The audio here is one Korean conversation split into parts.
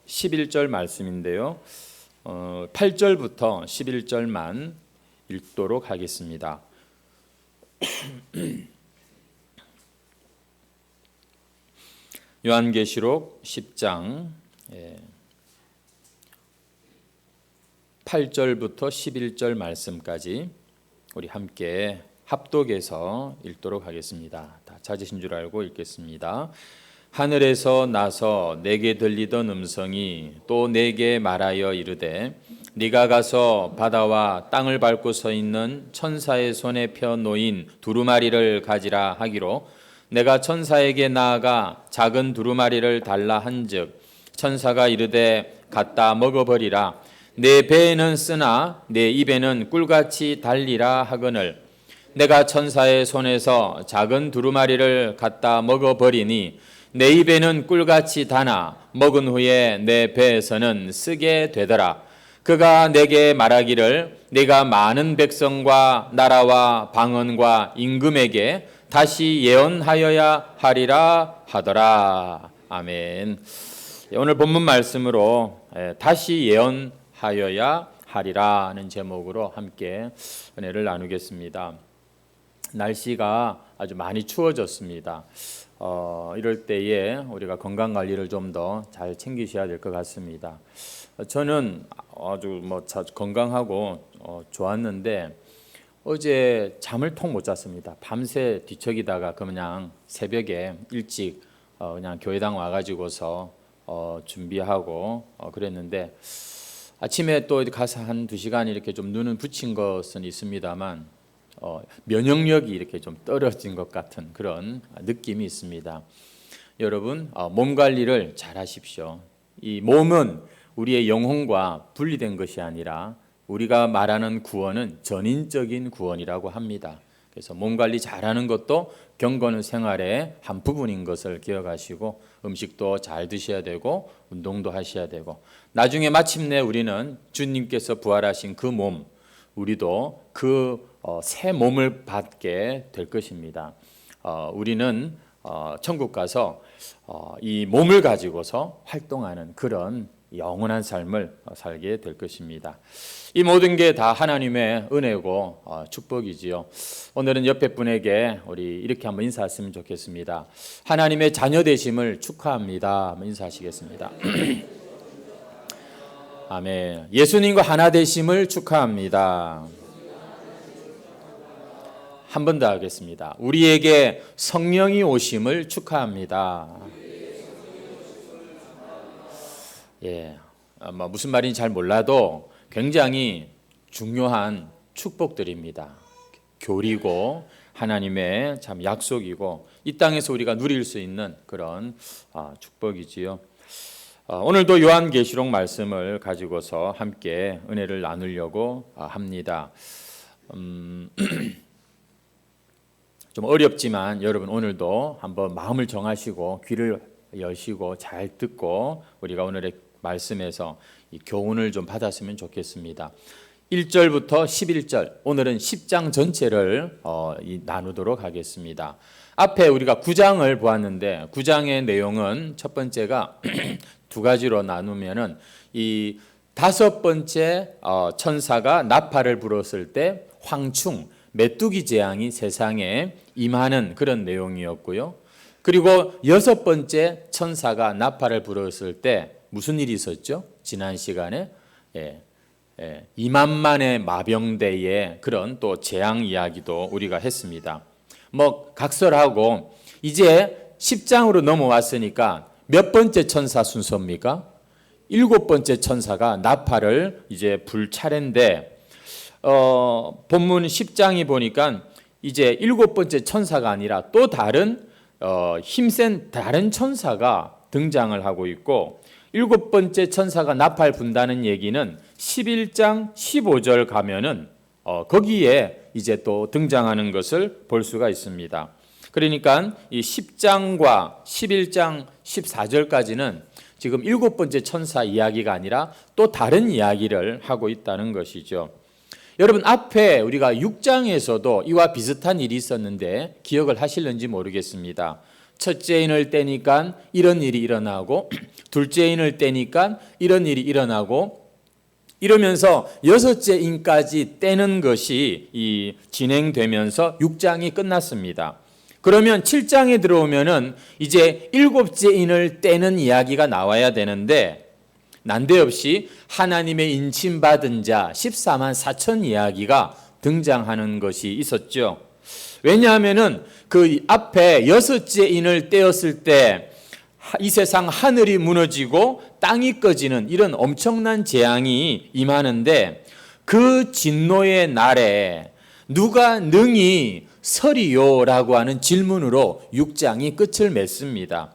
11절 말씀인데요. 8절부터 11절만 읽도록 하겠습니다. 요한계시록 10장 8절부터 11절 말씀까지 우리 함께 합독해서 읽도록 하겠습니다. 다 찾으신 줄 알고 읽겠습니다. 하늘에서 나서 내게 들리던 음성이 또 내게 말하여 이르되 네가 가서 바다와 땅을 밟고 서 있는 천사의 손에 펴 놓인 두루마리를 가지라 하기로 내가 천사에게 나아가 작은 두루마리를 달라 한즉 천사가 이르되 갖다 먹어버리라. 내 배에는 쓰나 내 입에는 꿀같이 달리라 하거늘 내가 천사의 손에서 작은 두루마리를 갖다 먹어버리니 내 입에는 꿀같이 다나 먹은 후에 내 배에서는 쓰게 되더라. 그가 내게 말하기를 네가 많은 백성과 나라와 방언과 임금에게 다시 예언하여야 하리라 하더라. 아멘. 오늘 본문 말씀으로 다시 예언하여야 하리라는 제목으로 함께 은혜를 나누겠습니다. 날씨가 아주 많이 추워졌습니다. 이럴 때에 우리가 건강 관리를 좀 더 잘 챙기셔야 될 것 같습니다. 저는 아주 건강하고 좋았는데 어제 잠을 통 못 잤습니다. 밤새 뒤척이다가 그냥 새벽에 일찍 그냥 교회당 와가지고서 준비하고 그랬는데 아침에 또 가서 한 2시간 이렇게 좀 눈은 붙인 것은 있습니다만 면역력이 이렇게 좀 떨어진 것 같은 그런 느낌이 있습니다. 여러분 몸 관리를 잘 하십시오. 이 몸은 우리의 영혼과 분리된 것이 아니라 우리가 말하는 구원은 전인적인 구원이라고 합니다. 그래서 몸 관리 잘하는 것도 경건한 생활의 한 부분인 것을 기억하시고 음식도 잘 드셔야 되고 운동도 하셔야 되고 나중에 마침내 우리는 주님께서 부활하신 그 몸 우리도 그 새 몸을 받게 될 것입니다. 우리는 천국 가서 이 몸을 가지고서 활동하는 그런 영원한 삶을 살게 될 것입니다. 이 모든 게 다 하나님의 은혜고 축복이지요. 오늘은 옆에 분에게 우리 이렇게 한번 인사했으면 좋겠습니다. 하나님의 자녀 되심을 축하합니다. 한번 인사하시겠습니다. 아멘. 예수님과 하나 되심을 축하합니다. 한 번 더 하겠습니다. 우리에게 성령이 오심을 축하합니다. 무슨 말인지 잘 몰라도 굉장히 중요한 축복들입니다. 교리고 하나님의 참 약속이고 이 땅에서 우리가 누릴 수 있는 그런 축복이지요. 오늘도 요한계시록 말씀을 가지고서 함께 은혜를 나누려고 합니다. 좀 어렵지만 여러분 오늘도 한번 마음을 정하시고 귀를 여시고 잘 듣고 우리가 오늘의 말씀에서 이 교훈을 좀 받았으면 좋겠습니다. 1절부터 11절 오늘은 10장 전체를 나누도록 하겠습니다. 앞에 우리가 9장을 보았는데 9장의 내용은 첫 번째가 두 가지로 나누면은 이 5번째 천사가 나팔을 불었을 때 황충 메뚜기 재앙이 세상에 임하는 그런 내용이었고요. 그리고 6번째 천사가 나팔을 불었을 때 무슨 일이 있었죠? 지난 시간에 2만만의 마병대의 그런 또 재앙 이야기도 우리가 했습니다. 각설하고 이제 10장으로 넘어왔으니까 몇 번째 천사 순서입니까? 7번째 천사가 나팔을 이제 불 차례인데 본문 10장이 보니까 이제 7번째 천사가 아니라 또 다른 힘센 다른 천사가 등장을 하고 있고 7번째 천사가 나팔 분다는 얘기는 11장 15절 가면은 거기에 이제 또 등장하는 것을 볼 수가 있습니다. 그러니까 이 10장과 11장 14절까지는 지금 7번째 천사 이야기가 아니라 또 다른 이야기를 하고 있다는 것이죠. 여러분 앞에 우리가 6장에서도 이와 비슷한 일이 있었는데 기억을 하실는지 모르겠습니다. 첫째 인을 떼니까 이런 일이 일어나고 둘째 인을 떼니까 이런 일이 일어나고 이러면서 여섯째 인까지 떼는 것이 진행되면서 6장이 끝났습니다. 그러면 7장에 들어오면은 이제 일곱째 인을 떼는 이야기가 나와야 되는데 난데없이 하나님의 인침받은 자 14만 4천 이야기가 등장하는 것이 있었죠. 왜냐하면은 그 앞에 여섯째 인을 떼었을 때 이 세상 하늘이 무너지고 땅이 꺼지는 이런 엄청난 재앙이 임하는데 그 진노의 날에 누가 능히 서리요라고 하는 질문으로 6장이 끝을 맺습니다.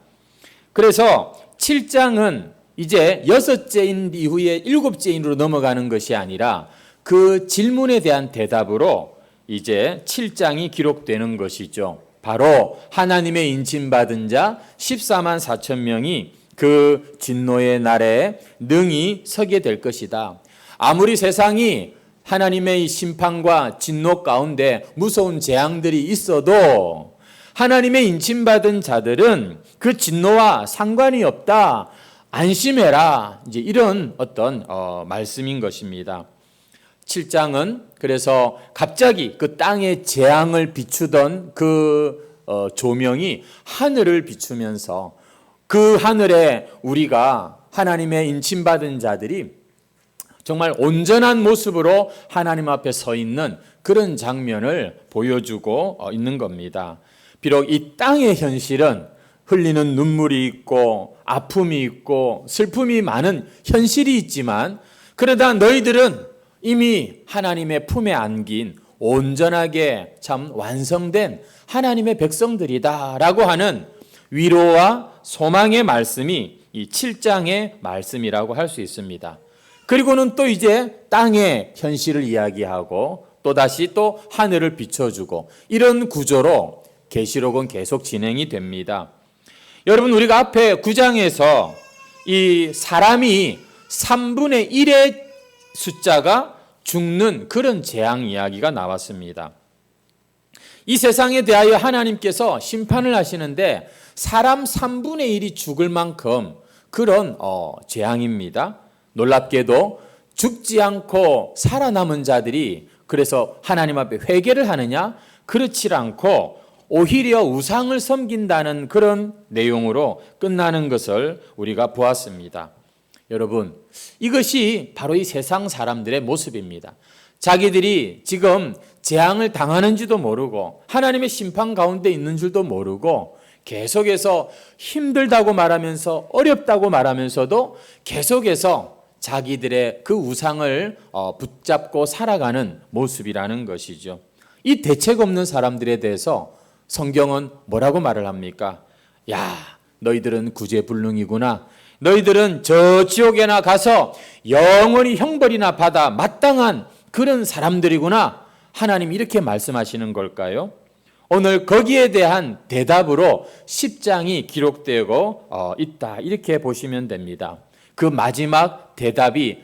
그래서 7장은 이제 여섯째 인 이후에 일곱째 인으로 넘어가는 것이 아니라 그 질문에 대한 대답으로 이제 7장이 기록되는 것이죠. 바로 하나님의 인침받은 자 14만 4천 명이 그 진노의 날에 능히 서게 될 것이다. 아무리 세상이 하나님의 심판과 진노 가운데 무서운 재앙들이 있어도 하나님의 인침받은 자들은 그 진노와 상관이 없다. 안심해라. 이제 이런 어떤 말씀인 것입니다. 7장은 그래서 갑자기 그 땅의 재앙을 비추던 그 조명이 하늘을 비추면서 그 하늘에 우리가 하나님의 인침받은 자들이 정말 온전한 모습으로 하나님 앞에 서 있는 그런 장면을 보여주고 있는 겁니다. 비록 이 땅의 현실은 흘리는 눈물이 있고 아픔이 있고 슬픔이 많은 현실이 있지만 그러다 너희들은 이미 하나님의 품에 안긴 온전하게 참 완성된 하나님의 백성들이다라고 하는 위로와 소망의 말씀이 이 7장의 말씀이라고 할 수 있습니다. 그리고는 또 이제 땅의 현실을 이야기하고 또다시 또 하늘을 비춰주고 이런 구조로 계시록은 계속 진행이 됩니다. 여러분 우리가 앞에 9장에서 이 사람이 3분의 1의 숫자가 죽는 그런 재앙 이야기가 나왔습니다. 이 세상에 대하여 하나님께서 심판을 하시는데 사람 3분의 1이 죽을 만큼 그런 재앙입니다. 놀랍게도 죽지 않고 살아남은 자들이 그래서 하나님 앞에 회개를 하느냐? 그렇지 않고 오히려 우상을 섬긴다는 그런 내용으로 끝나는 것을 우리가 보았습니다. 여러분, 이것이 바로 이 세상 사람들의 모습입니다. 자기들이 지금 재앙을 당하는지도 모르고 하나님의 심판 가운데 있는 줄도 모르고 계속해서 힘들다고 말하면서 어렵다고 말하면서도 계속해서 자기들의 그 우상을 붙잡고 살아가는 모습이라는 것이죠. 이 대책 없는 사람들에 대해서 성경은 뭐라고 말을 합니까? 야, 너희들은 구제불능이구나. 너희들은 저 지옥에나 가서 영원히 형벌이나 받아 마땅한 그런 사람들이구나. 하나님 이렇게 말씀하시는 걸까요? 오늘 거기에 대한 대답으로 10장이 기록되고 있다. 이렇게 보시면 됩니다. 그 마지막 대답이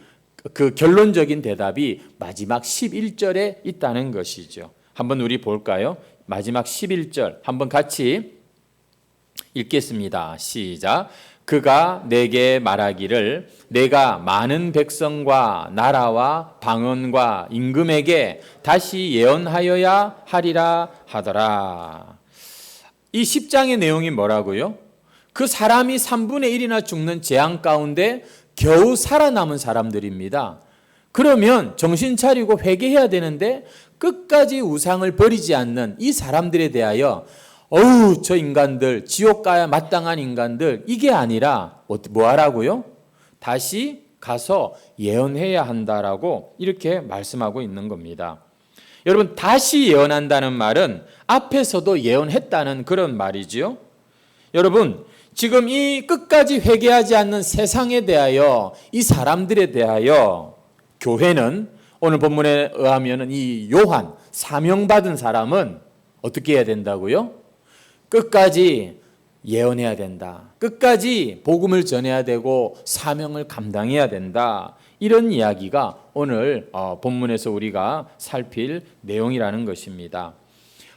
그 결론적인 대답이 마지막 11절에 있다는 것이죠. 한번 우리 볼까요? 마지막 11절 한번 같이 읽겠습니다. 시작. 그가 내게 말하기를 내가 많은 백성과 나라와 방언과 임금에게 다시 예언하여야 하리라 하더라. 이 10장의 내용이 뭐라고요? 그 사람이 3분의 1이나 죽는 재앙 가운데 겨우 살아남은 사람들입니다. 그러면 정신 차리고 회개해야 되는데 끝까지 우상을 버리지 않는 이 사람들에 대하여 어우 저 인간들 지옥 가야 마땅한 인간들 이게 아니라 뭐 하라고요? 다시 가서 예언해야 한다라고 이렇게 말씀하고 있는 겁니다. 여러분 다시 예언한다는 말은 앞에서도 예언했다는 그런 말이지요. 여러분 지금 이 끝까지 회개하지 않는 세상에 대하여 이 사람들에 대하여 교회는 오늘 본문에 의하면 이 요한 사명받은 사람은 어떻게 해야 된다고요? 끝까지 예언해야 된다. 끝까지 복음을 전해야 되고 사명을 감당해야 된다. 이런 이야기가 오늘 본문에서 우리가 살필 내용이라는 것입니다.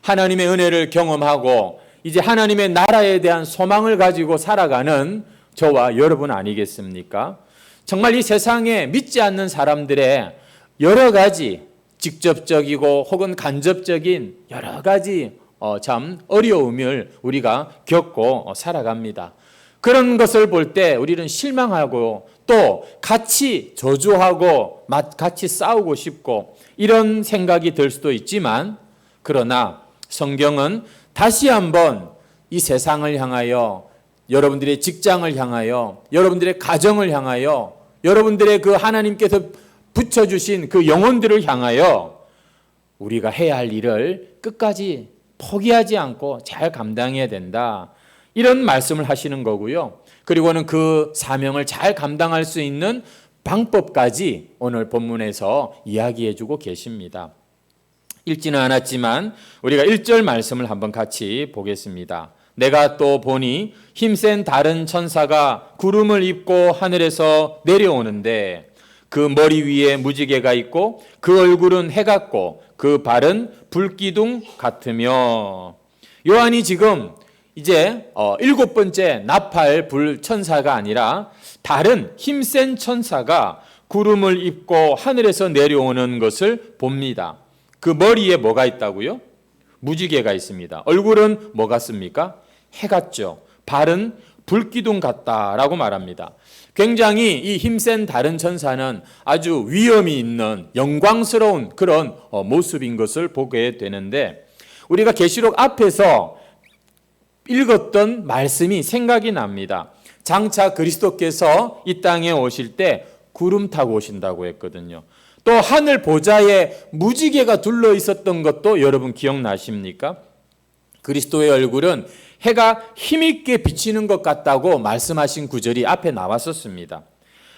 하나님의 은혜를 경험하고 이제 하나님의 나라에 대한 소망을 가지고 살아가는 저와 여러분 아니겠습니까? 정말 이 세상에 믿지 않는 사람들의 여러 가지 직접적이고 혹은 간접적인 여러 가지 참 어려움을 우리가 겪고 살아갑니다. 그런 것을 볼 때 우리는 실망하고 또 같이 저주하고 같이 싸우고 싶고 이런 생각이 들 수도 있지만, 그러나 성경은 다시 한번 이 세상을 향하여, 여러분들의 직장을 향하여, 여러분들의 가정을 향하여, 여러분들의 그 하나님께서 붙여주신 그 영혼들을 향하여 우리가 해야 할 일을 끝까지 포기하지 않고 잘 감당해야 된다, 이런 말씀을 하시는 거고요. 그리고는 그 사명을 잘 감당할 수 있는 방법까지 오늘 본문에서 이야기해 주고 계십니다. 읽지는 않았지만 우리가 1절 말씀을 한번 같이 보겠습니다. 내가 또 보니 힘센 다른 천사가 구름을 입고 하늘에서 내려오는데 그 머리 위에 무지개가 있고 그 얼굴은 해 같고 그 발은 불기둥 같으며. 요한이 지금 이제 7번째 나팔 불 천사가 아니라 다른 힘센 천사가 구름을 입고 하늘에서 내려오는 것을 봅니다. 그 머리에 뭐가 있다고요? 무지개가 있습니다. 얼굴은 뭐 같습니까? 해 같죠. 발은 불기둥 같다라고 말합니다. 굉장히 이 힘센 다른 천사는 아주 위엄이 있는 영광스러운 그런 모습인 것을 보게 되는데, 우리가 계시록 앞에서 읽었던 말씀이 생각이 납니다. 장차 그리스도께서 이 땅에 오실 때 구름 타고 오신다고 했거든요. 또 하늘 보좌에 무지개가 둘러 있었던 것도 여러분 기억나십니까? 그리스도의 얼굴은 해가 힘있게 비치는 것 같다고 말씀하신 구절이 앞에 나왔었습니다.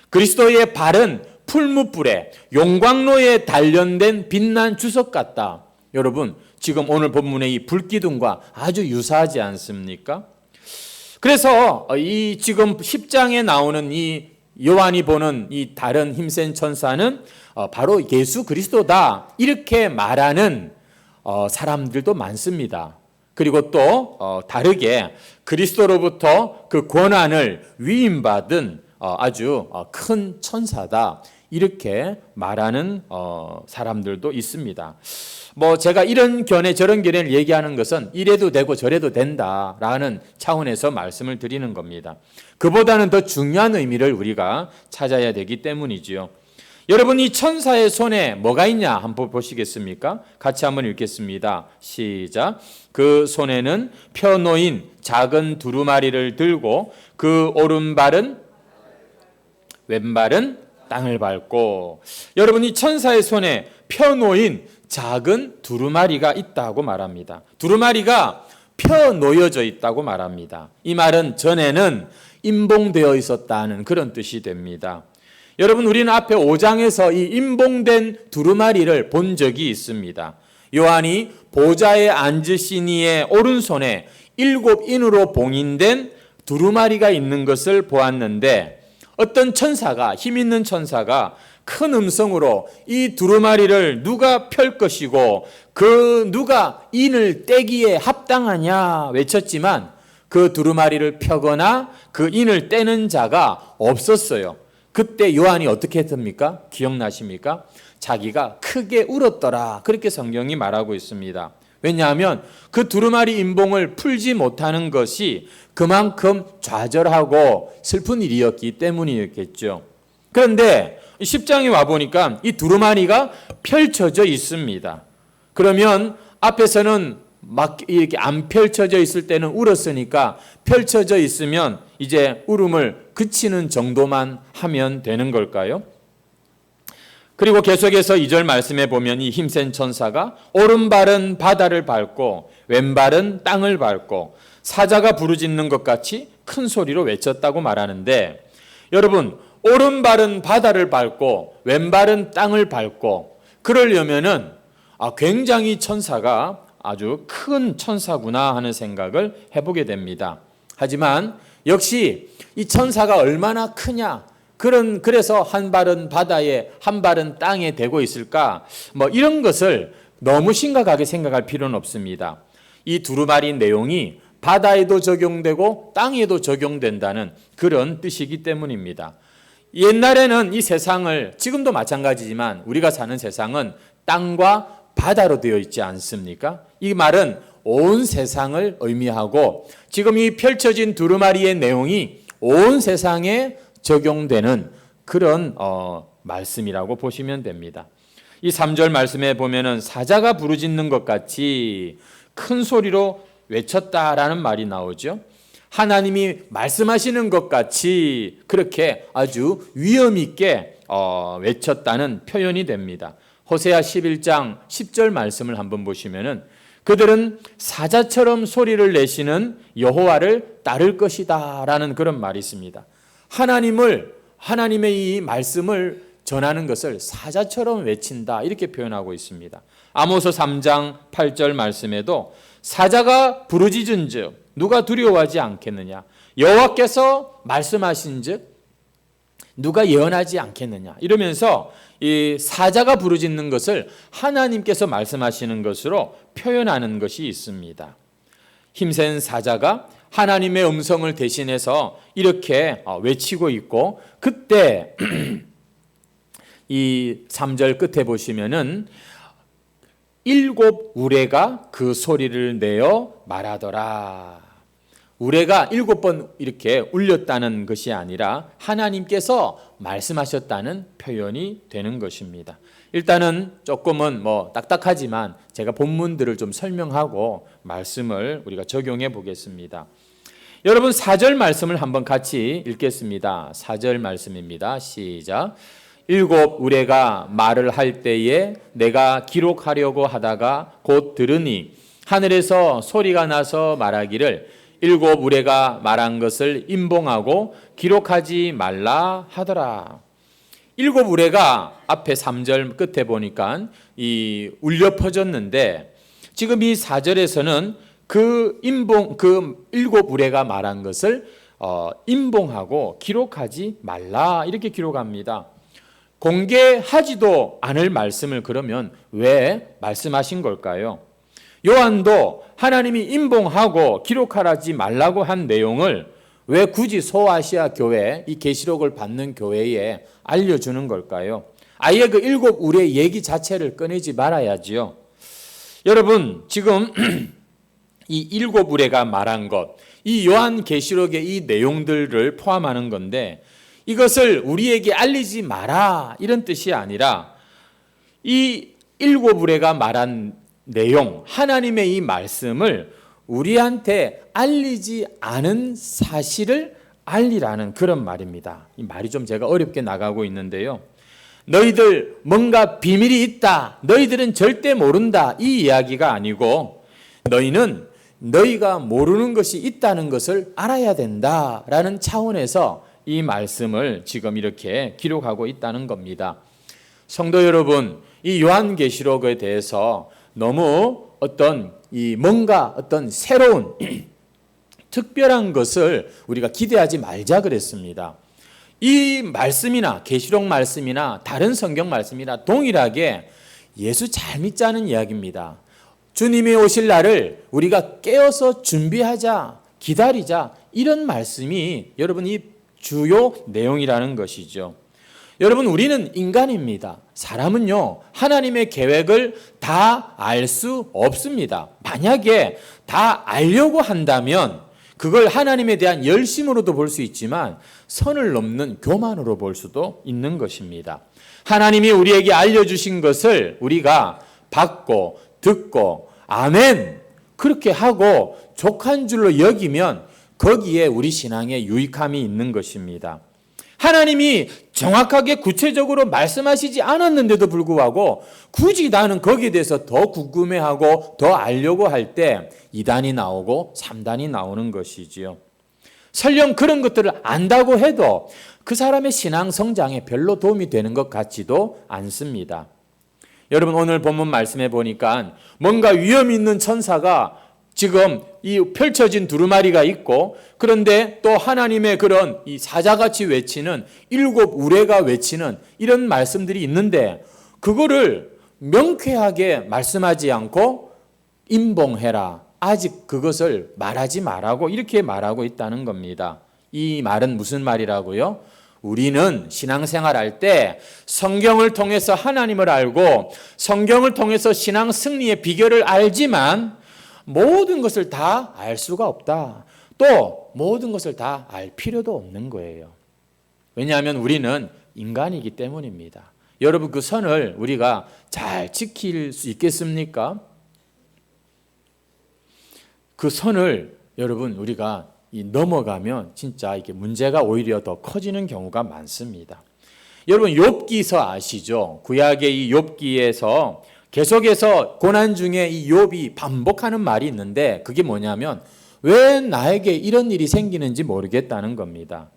그리스도의 발은 풀무불에 용광로에 단련된 빛난 주석 같다. 여러분, 지금 오늘 본문의 이 불기둥과 아주 유사하지 않습니까? 그래서 이 지금 10장에 나오는 이 요한이 보는 이 다른 힘센 천사는 바로 예수 그리스도다, 이렇게 말하는 사람들도 많습니다. 그리고 또 다르게 그리스도로부터 그 권한을 위임받은 아주 큰 천사다, 이렇게 말하는 사람들도 있습니다. 제가 이런 견해 저런 견해를 얘기하는 것은 이래도 되고 저래도 된다라는 차원에서 말씀을 드리는 겁니다. 그보다는 더 중요한 의미를 우리가 찾아야 되기 때문이지요. 여러분, 이 천사의 손에 뭐가 있냐 한번 보시겠습니까? 같이 한번 읽겠습니다. 시작. 그 손에는 펴놓인 작은 두루마리를 들고 그 오른발은 왼발은 땅을 밟고. 여러분, 이 천사의 손에 펴놓인 작은 두루마리가 있다고 말합니다. 두루마리가 펴놓여져 있다고 말합니다. 이 말은 전에는 임봉되어 있었다는 그런 뜻이 됩니다. 여러분, 우리는 앞에 5장에서 이 임봉된 두루마리를 본 적이 있습니다. 요한이 보좌에 앉으신 이의 오른손에 7인으로 봉인된 두루마리가 있는 것을 보았는데, 어떤 천사가, 힘 있는 천사가 큰 음성으로 이 두루마리를 누가 펼 것이고 그 누가 인을 떼기에 합당하냐 외쳤지만 그 두루마리를 펴거나 그 인을 떼는 자가 없었어요. 그때 요한이 어떻게 했습니까? 기억나십니까? 자기가 크게 울었더라, 그렇게 성경이 말하고 있습니다. 왜냐하면 그 두루마리 임봉을 풀지 못하는 것이 그만큼 좌절하고 슬픈 일이었기 때문이었겠죠. 그런데 10장에 와보니까 이 두루마리가 펼쳐져 있습니다. 그러면 앞에서는 막 이렇게 안 펼쳐져 있을 때는 울었으니까 펼쳐져 있으면 이제 울음을 그치는 정도만 하면 되는 걸까요? 그리고 계속해서 2절 말씀에 보면 이 힘센 천사가 오른발은 바다를 밟고 왼발은 땅을 밟고 사자가 부르짖는 것 같이 큰 소리로 외쳤다고 말하는데, 여러분, 오른발은 바다를 밟고 왼발은 땅을 밟고 그러려면은 굉장히 천사가 아주 큰 천사구나 하는 생각을 해보게 됩니다. 하지만 역시 이 천사가 얼마나 크냐, 그래서 한 발은 바다에 한 발은 땅에 대고 있을까, 이런 것을 너무 심각하게 생각할 필요는 없습니다. 이 두루마리 내용이 바다에도 적용되고 땅에도 적용된다는 그런 뜻이기 때문입니다. 옛날에는 이 세상을, 지금도 마찬가지지만 우리가 사는 세상은 땅과 바다로 되어 있지 않습니까? 이 말은 온 세상을 의미하고 지금 이 펼쳐진 두루마리의 내용이 온 세상에 적용되는 그런 말씀이라고 보시면 됩니다. 이 3절 말씀에 보면은 사자가 부르짖는 것 같이 큰 소리로 외쳤다라는 말이 나오죠. 하나님이 말씀하시는 것 같이 그렇게 아주 위엄 있게 외쳤다는 표현이 됩니다. 호세아 11장 10절 말씀을 한번 보시면은 그들은 사자처럼 소리를 내시는 여호와를 따를 것이다라는 그런 말이 있습니다. 하나님의 이 말씀을 전하는 것을 사자처럼 외친다 이렇게 표현하고 있습니다. 아모스 3장 8절 말씀에도 사자가 부르짖은즉 누가 두려워하지 않겠느냐, 여호와께서 말씀하신즉 누가 예언하지 않겠느냐 이러면서 이 사자가 부르짖는 것을 하나님께서 말씀하시는 것으로 표현하는 것이 있습니다. 힘센 사자가 하나님의 음성을 대신해서 이렇게 외치고 있고, 그때 이 3절 끝에 보시면은 7 우레가 그 소리를 내어 말하더라. 우레가 7번 이렇게 울렸다는 것이 아니라 하나님께서 말씀하셨다는 표현이 되는 것입니다. 일단은 조금은 딱딱하지만 제가 본문들을 좀 설명하고 말씀을 우리가 적용해 보겠습니다. 여러분 4절 말씀을 한번 같이 읽겠습니다. 4절 말씀입니다. 시작. 7 우레가 말을 할 때에 내가 기록하려고 하다가 곧 들으니 하늘에서 소리가 나서 말하기를 7 우레가 말한 것을 임봉하고 기록하지 말라 하더라. 7 우레가 앞에 3절 끝에 보니까 이 울려 퍼졌는데 지금 이 4절에서는 그 7 우레가 말한 것을 임봉하고 기록하지 말라 이렇게 기록합니다. 공개하지도 않을 말씀을 그러면 왜 말씀하신 걸까요? 요한도 하나님이 임봉하고 기록하지 말라고 한 내용을 왜 굳이 소아시아 교회, 이 계시록을 받는 교회에 알려주는 걸까요? 아예 그 7 우레 얘기 자체를 꺼내지 말아야지요. 여러분 지금 이 7 우레가 말한 것, 이 요한 계시록의 이 내용들을 포함하는 건데 이것을 우리에게 알리지 마라 이런 뜻이 아니라 이 7 우레가 말한 내용, 하나님의 이 말씀을 우리한테 알리지 않은 사실을 알리라는 그런 말입니다. 이 말이 좀 제가 어렵게 나가고 있는데요. 너희들 뭔가 비밀이 있다, 너희들은 절대 모른다 이 이야기가 아니고 너희는 너희가 모르는 것이 있다는 것을 알아야 된다라는 차원에서 이 말씀을 지금 이렇게 기록하고 있다는 겁니다. 성도 여러분, 이 요한계시록에 대해서 너무 뭔가 새로운 특별한 것을 우리가 기대하지 말자 그랬습니다. 이 말씀이나 계시록 말씀이나 다른 성경 말씀이나 동일하게 예수 잘 믿자는 이야기입니다. 주님이 오실 날을 우리가 깨어서 준비하자, 기다리자 이런 말씀이 여러분 이 주요 내용이라는 것이죠. 여러분 우리는 인간입니다. 사람은요 하나님의 계획을 다 알 수 없습니다. 만약에 다 알려고 한다면 그걸 하나님에 대한 열심으로도 볼 수 있지만 선을 넘는 교만으로 볼 수도 있는 것입니다. 하나님이 우리에게 알려주신 것을 우리가 받고 듣고 아멘 그렇게 하고 족한 줄로 여기면 거기에 우리 신앙에 유익함이 있는 것입니다. 하나님이 정확하게 구체적으로 말씀하시지 않았는데도 불구하고 굳이 나는 거기에 대해서 더 궁금해하고 더 알려고 할 때 2단이 나오고 3단이 나오는 것이지요. 설령 그런 것들을 안다고 해도 그 사람의 신앙 성장에 별로 도움이 되는 것 같지도 않습니다. 여러분 오늘 본문 말씀해 보니까 뭔가 위험 있는 천사가 지금 이 펼쳐진 두루마리가 있고 그런데 또 하나님의 그런 이 사자같이 외치는 7 우레가 외치는 이런 말씀들이 있는데 그거를 명쾌하게 말씀하지 않고 임봉해라, 아직 그것을 말하지 말라고 이렇게 말하고 있다는 겁니다. 이 말은 무슨 말이라고요? 우리는 신앙생활할 때 성경을 통해서 하나님을 알고 성경을 통해서 신앙 승리의 비결을 알지만 모든 것을 다 알 수가 없다. 또 모든 것을 다 알 필요도 없는 거예요. 왜냐하면 우리는 인간이기 때문입니다. 여러분, 그 선을 우리가 잘 지킬 수 있겠습니까? 그 선을 여러분 우리가 넘어가면 진짜 이게 문제가 오히려 더 커지는 경우가 많습니다. 여러분, 욥기서 아시죠? 구약의 이 욥기에서 계속해서 고난 중에 이 욥이 반복하는 말이 있는데 그게 뭐냐면 왜 나에게 이런 일이 생기는지 모르겠다는 겁니다.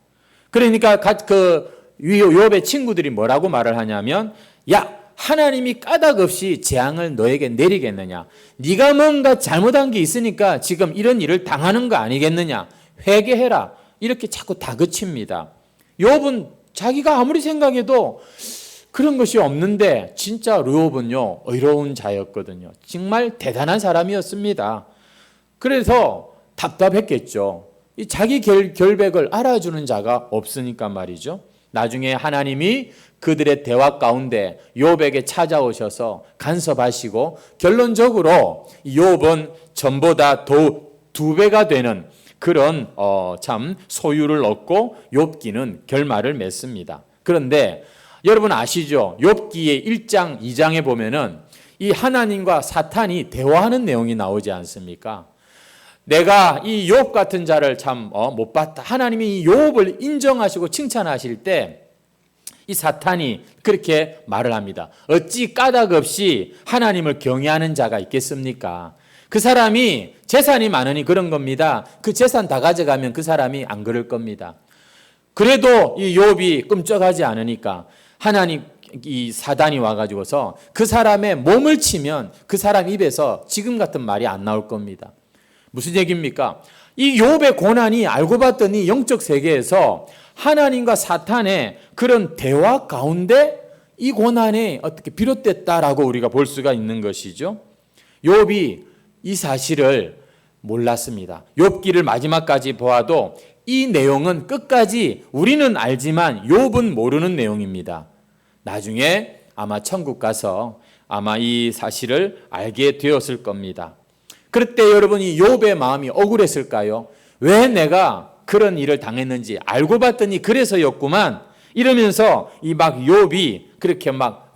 그러니까 그 욥의 친구들이 뭐라고 말을 하냐면, 야, 하나님이 까닭 없이 재앙을 너에게 내리겠느냐? 네가 뭔가 잘못한 게 있으니까 지금 이런 일을 당하는 거 아니겠느냐? 회개해라. 이렇게 자꾸 다그칩니다. 욥은 자기가 아무리 생각해도 그런 것이 없는데 진짜 욥은요 의로운 자였거든요. 정말 대단한 사람이었습니다. 그래서 답답했겠죠. 자기 결백을 알아주는 자가 없으니까 말이죠. 나중에 하나님이 그들의 대화 가운데 욥에게 찾아오셔서 간섭하시고 결론적으로 욥은 전보다 더 2배가 되는 그런 참 소유를 얻고 욥기는 결말을 맺습니다. 그런데 여러분 아시죠? 욥기의 1장, 2장에 보면은 이 하나님과 사탄이 대화하는 내용이 나오지 않습니까? 내가 이 욥 같은 자를 참 못 봤다. 하나님이 이 욥을 인정하시고 칭찬하실 때 이 사탄이 그렇게 말을 합니다. 어찌 까닭 없이 하나님을 경외하는 자가 있겠습니까? 그 사람이 재산이 많으니 그런 겁니다. 그 재산 다 가져가면 그 사람이 안 그럴 겁니다. 그래도 이 욥이 끔찍하지 않으니까 하나님 이 사단이 와가지고서 그 사람의 몸을 치면 그 사람 입에서 지금 같은 말이 안 나올 겁니다. 무슨 얘기입니까? 이 욥의 고난이 알고 봤더니 영적 세계에서 하나님과 사탄의 그런 대화 가운데 이 고난이 어떻게 비롯됐다라고 우리가 볼 수가 있는 것이죠. 욥이 이 사실을 몰랐습니다. 욥기를 마지막까지 보아도 이 내용은 끝까지 우리는 알지만 욥은 모르는 내용입니다. 나중에 아마 천국 가서 아마 이 사실을 알게 되었을 겁니다. 그때 여러분 이 욥의 마음이 억울했을까요? 왜 내가 그런 일을 당했는지 알고 봤더니 그래서였구만 이러면서 이 막 욥이 그렇게 막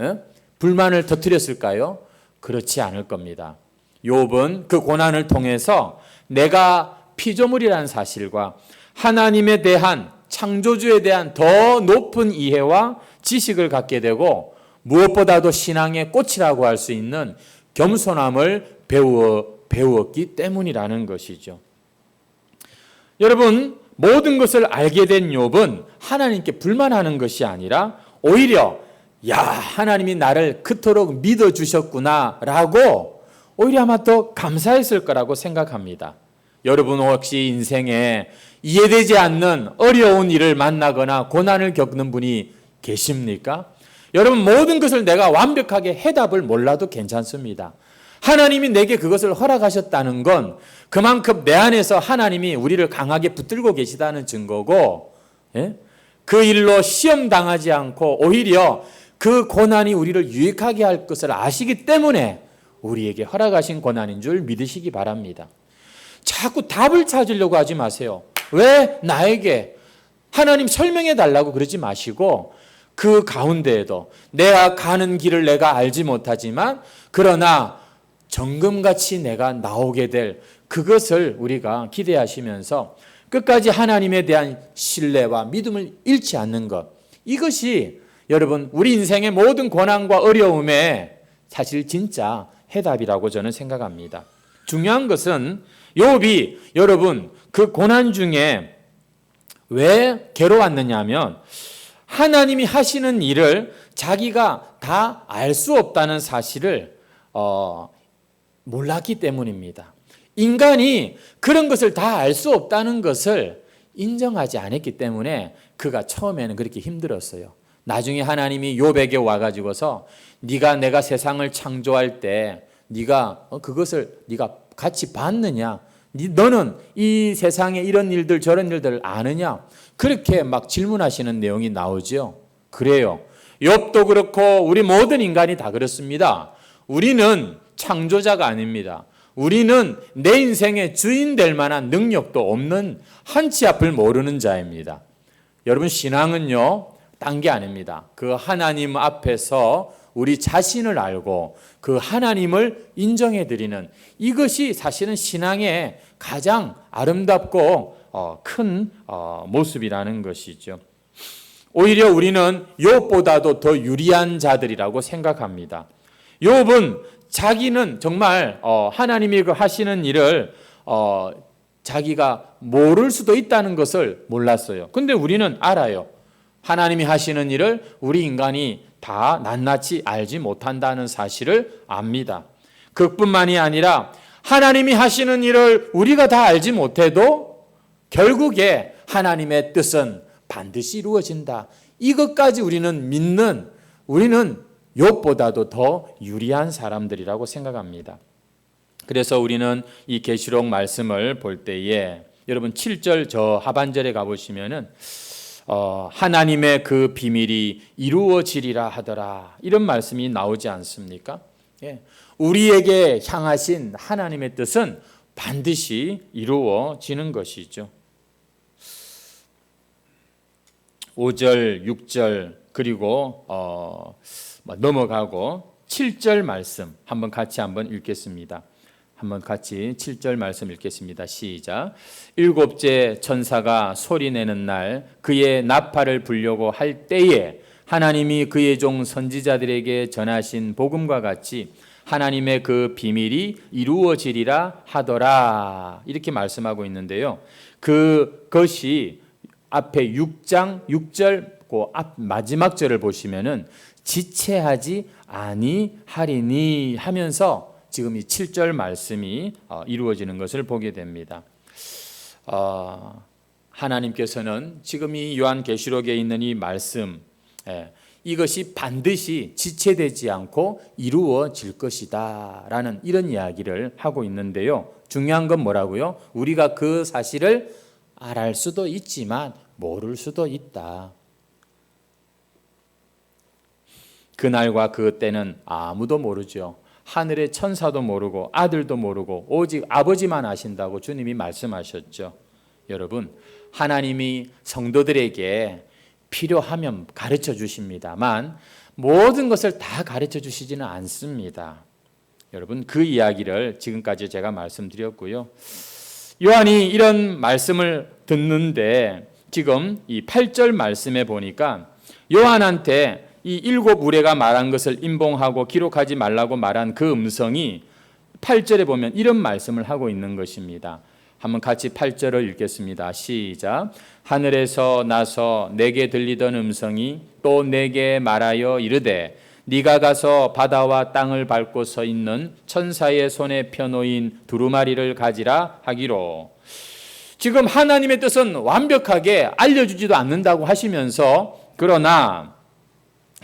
불만을 터뜨렸을까요? 그렇지 않을 겁니다. 욥은 그 고난을 통해서 내가 피조물이라는 사실과 하나님에 대한 창조주에 대한 더 높은 이해와 지식을 갖게 되고 무엇보다도 신앙의 꽃이라고 할 수 있는 겸손함을 배우었기 때문이라는 것이죠. 여러분, 모든 것을 알게 된 욥은 하나님께 불만하는 것이 아니라 오히려 야, 하나님이 나를 그토록 믿어주셨구나라고 오히려 아마 더 감사했을 거라고 생각합니다. 여러분 혹시 인생에 이해되지 않는 어려운 일을 만나거나 고난을 겪는 분이 계십니까? 여러분 모든 것을 내가 완벽하게 해답을 몰라도 괜찮습니다. 하나님이 내게 그것을 허락하셨다는 건 그만큼 내 안에서 하나님이 우리를 강하게 붙들고 계시다는 증거고, 그 일로 시험 당하지 않고 오히려 그 고난이 우리를 유익하게 할 것을 아시기 때문에 우리에게 허락하신 고난인 줄 믿으시기 바랍니다. 자꾸 답을 찾으려고 하지 마세요. 왜 나에게 하나님 설명해 달라고 그러지 마시고 그 가운데에도 내가 가는 길을 내가 알지 못하지만 그러나 정금같이 내가 나오게 될 그것을 우리가 기대하시면서 끝까지 하나님에 대한 신뢰와 믿음을 잃지 않는 것, 이것이 여러분 우리 인생의 모든 고난과 어려움에 사실 진짜 해답이라고 저는 생각합니다. 중요한 것은 욥이 여러분 그 고난 중에 왜 괴로웠느냐 하면 하나님이 하시는 일을 자기가 다 알 수 없다는 사실을 몰랐기 때문입니다. 인간이 그런 것을 다 알 수 없다는 것을 인정하지 않았기 때문에 그가 처음에는 그렇게 힘들었어요. 나중에 하나님이 욥에게 와가지고서 네가 내가 세상을 창조할 때 네가 그것을 네가 같이 봤느냐? 너는 이 세상에 이런 일들 저런 일들을 아느냐? 그렇게 막 질문하시는 내용이 나오죠. 그래요. 욥도 그렇고 우리 모든 인간이 다 그렇습니다. 우리는 창조자가 아닙니다. 우리는 내 인생의 주인 될 만한 능력도 없는 한치 앞을 모르는 자입니다. 여러분, 신앙은요, 딴 게 아닙니다. 그 하나님 앞에서 우리 자신을 알고 그 하나님을 인정해 드리는, 이것이 사실은 신앙의 가장 아름답고 큰 모습이라는 것이죠. 오히려 우리는 욥보다도 더 유리한 자들이라고 생각합니다. 욥은 자기는 정말 하나님이 그 하시는 일을 자기가 모를 수도 있다는 것을 몰랐어요. 근데 우리는 알아요. 하나님이 하시는 일을 우리 인간이 다 낱낱이 알지 못한다는 사실을 압니다. 그뿐만이 아니라 하나님이 하시는 일을 우리가 다 알지 못해도 결국에 하나님의 뜻은 반드시 이루어진다. 이것까지 우리는 믿는, 우리는 욥보다도 더 유리한 사람들이라고 생각합니다. 그래서 우리는 이 계시록 말씀을 볼 때에 여러분 7절 저 하반절에 가보시면은 하나님의 그 비밀이 이루어지리라 하더라, 이런 말씀이 나오지 않습니까? 예. 우리에게 향하신 하나님의 뜻은 반드시 이루어지는 것이죠. 5절, 6절 그리고 넘어가고 7절 말씀 한번 읽겠습니다. 한번 같이 7절 말씀 읽겠습니다. 시작. 일곱째 천사가 소리내는 날 그의 나팔을 불려고 할 때에 하나님이 그의 종 선지자들에게 전하신 복음과 같이 하나님의 그 비밀이 이루어지리라 하더라, 이렇게 말씀하고 있는데요. 그것이 앞에 6장 6절 그 앞 마지막 절을 보시면은 지체하지 아니하리니 하면서 지금 이 7절 말씀이 이루어지는 것을 보게 됩니다. 하나님께서는 지금 이 요한계시록에 있는 이 말씀, 이것이 반드시 지체되지 않고 이루어질 것이다 라는 이런 이야기를 하고 있는데요. 중요한 건 뭐라고요? 우리가 그 사실을 알 수도 있지만 모를 수도 있다. 그날과 그 때는 아무도 모르죠. 하늘의 천사도 모르고 아들도 모르고 오직 아버지만 아신다고 주님이 말씀하셨죠. 여러분, 하나님이 성도들에게 필요하면 가르쳐 주십니다만 모든 것을 다 가르쳐 주시지는 않습니다. 여러분, 그 이야기를 지금까지 제가 말씀드렸고요. 요한이 이런 말씀을 듣는데 지금 이 8절 말씀에 보니까 요한한테 이 7 우레가 말한 것을 임봉하고 기록하지 말라고 말한 그 음성이 8절에 보면 이런 말씀을 하고 있는 것입니다. 한번 같이 8절을 읽겠습니다. 시작. 하늘에서 나서 내게 들리던 음성이 또 내게 말하여 이르되 네가 가서 바다와 땅을 밟고 서 있는 천사의 손에 펴놓인 두루마리를 가지라 하기로. 지금 하나님의 뜻은 완벽하게 알려주지도 않는다고 하시면서 그러나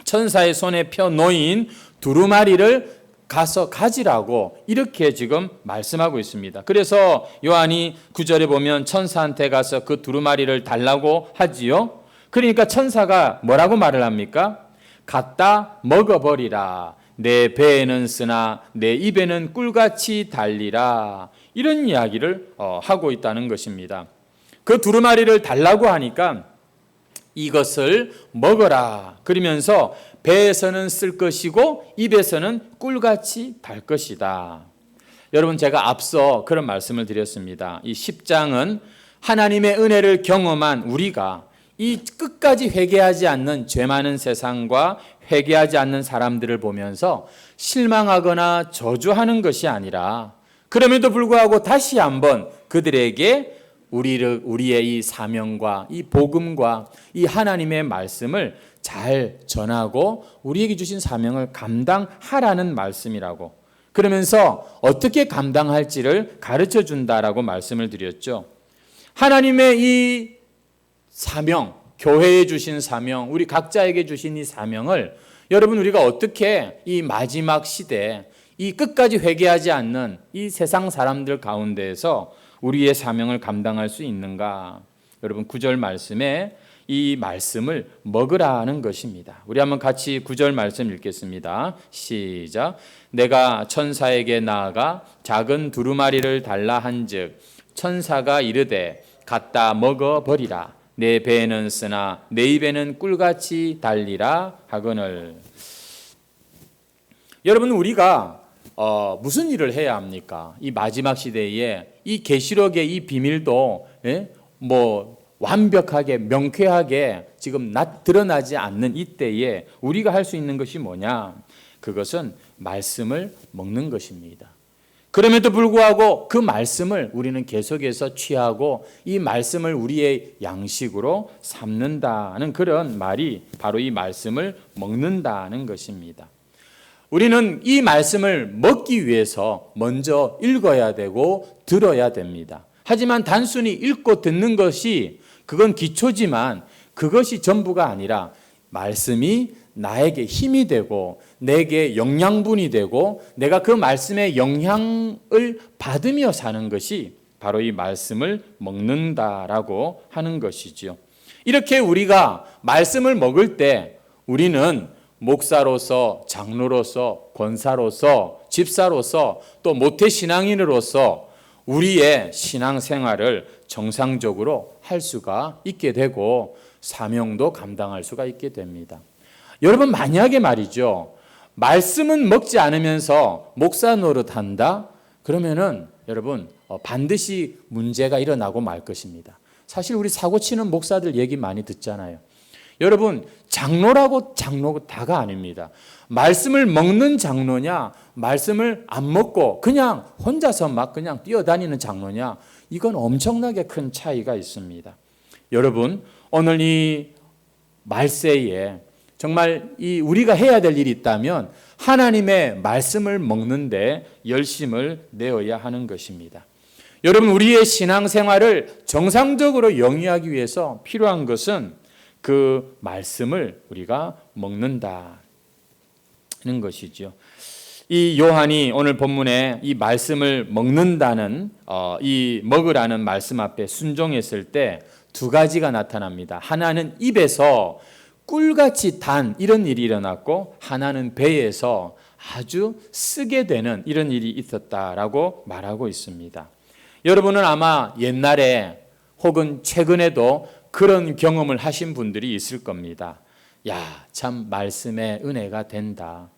천사의 손에 펴놓인 두루마리를 가서 가지라고 이렇게 지금 말씀하고 있습니다. 그래서 요한이 9절에 보면 천사한테 가서 그 두루마리를 달라고 하지요. 그러니까 천사가 뭐라고 말을 합니까? 갖다 먹어버리라. 내 배에는 쓰나 내 입에는 꿀같이 달리라. 이런 이야기를 하고 있다는 것입니다. 그 두루마리를 달라고 하니까 이것을 먹어라. 그러면서 배에서는 쓸 것이고 입에서는 꿀같이 달 것이다. 여러분, 제가 앞서 그런 말씀을 드렸습니다. 이 10장은 하나님의 은혜를 경험한 우리가 이 끝까지 회개하지 않는 죄 많은 세상과 회개하지 않는 사람들을 보면서 실망하거나 저주하는 것이 아니라 그럼에도 불구하고 다시 한번 그들에게 우리의 이 사명과 이 복음과 이 하나님의 말씀을 잘 전하고 우리에게 주신 사명을 감당하라는 말씀이라고, 그러면서 어떻게 감당할지를 가르쳐 준다라고 말씀을 드렸죠. 하나님의 이 사명, 교회에 주신 사명, 우리 각자에게 주신 이 사명을 여러분 우리가 어떻게 이 마지막 시대, 이 끝까지 회개하지 않는 이 세상 사람들 가운데에서 우리의 사명을 감당할 수 있는가? 여러분 9절 말씀에 이 말씀을 먹으라는 것입니다. 우리 한번 같이 9절 말씀 읽겠습니다. 시작. 내가 천사에게 나아가 작은 두루마리를 달라 한즉 천사가 이르되 갖다 먹어버리라. 내 배에는 쓰나 내 입에는 꿀같이 달리라 하거늘. 여러분 우리가 무슨 일을 해야 합니까? 이 마지막 시대에 이 계시록의 이 비밀도 완벽하게 명쾌하게 지금 드러나지 않는 이때에 우리가 할 수 있는 것이 뭐냐? 그것은 말씀을 먹는 것입니다. 그럼에도 불구하고 그 말씀을 우리는 계속해서 취하고 이 말씀을 우리의 양식으로 삼는다는 그런 말이 바로 이 말씀을 먹는다는 것입니다. 우리는 이 말씀을 먹기 위해서 먼저 읽어야 되고 들어야 됩니다. 하지만 단순히 읽고 듣는 것이 그건 기초지만 그것이 전부가 아니라 말씀이 나에게 힘이 되고 내게 영양분이 되고 내가 그 말씀의 영향을 받으며 사는 것이 바로 이 말씀을 먹는다라고 하는 것이죠. 이렇게 우리가 말씀을 먹을 때 우리는 목사로서, 장로로서, 권사로서, 집사로서 또 모태신앙인으로서 우리의 신앙생활을 정상적으로 할 수가 있게 되고 사명도 감당할 수가 있게 됩니다. 여러분 만약에 말이죠. 말씀은 먹지 않으면서 목사 노릇한다? 그러면은 여러분 반드시 문제가 일어나고 말 것입니다. 사실 우리 사고치는 목사들 얘기 많이 듣잖아요. 여러분 장로라고 다가 아닙니다. 말씀을 먹는 장로냐 말씀을 안 먹고 그냥 혼자서 막 그냥 뛰어다니는 장로냐 이건 엄청나게 큰 차이가 있습니다. 여러분 오늘 이 말세에 정말 우리가 해야 될 일이 있다면 하나님의 말씀을 먹는데 열심을 내어야 하는 것입니다. 여러분 우리의 신앙생활을 정상적으로 영위하기 위해서 필요한 것은 그 말씀을 우리가 먹는다는 것이죠. 이 요한이 오늘 본문에 이 말씀을 먹는다는 이 먹으라는 말씀 앞에 순종했을 때 두 가지가 나타납니다. 하나는 입에서 꿀같이 단 이런 일이 일어났고 하나는 배에서 아주 쓰게 되는 이런 일이 있었다라고 말하고 있습니다. 여러분은 아마 옛날에 혹은 최근에도 그런 경험을 하신 분들이 있을 겁니다. 야, 참 말씀의 은혜가 된다.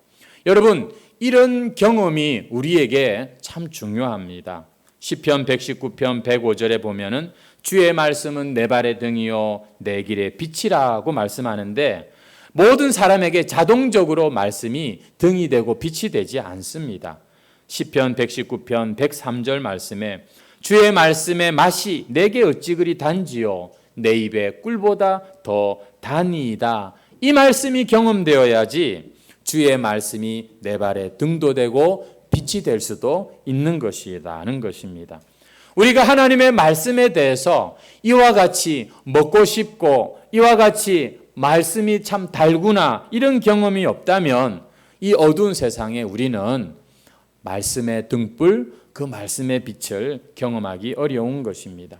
여러분 이런 경험이 우리에게 참 중요합니다. 시편 119편 105절에 보면은 주의 말씀은 내 발의 등이요 내 길의 빛이라고 말씀하는데 모든 사람에게 자동적으로 말씀이 등이 되고 빛이 되지 않습니다. 시편 119편 103절 말씀에 주의 말씀의 맛이 내게 어찌 그리 단지요 내 입에 꿀보다 더 단이다. 이 말씀이 경험되어야지 주의 말씀이 내 발에 등도 되고 빛이 될 수도 있는 것이라는 것입니다. 우리가 하나님의 말씀에 대해서 이와 같이 먹고 싶고 이와 같이 말씀이 참 달구나 이런 경험이 없다면 이 어두운 세상에 우리는 말씀의 등불, 그 말씀의 빛을 경험하기 어려운 것입니다.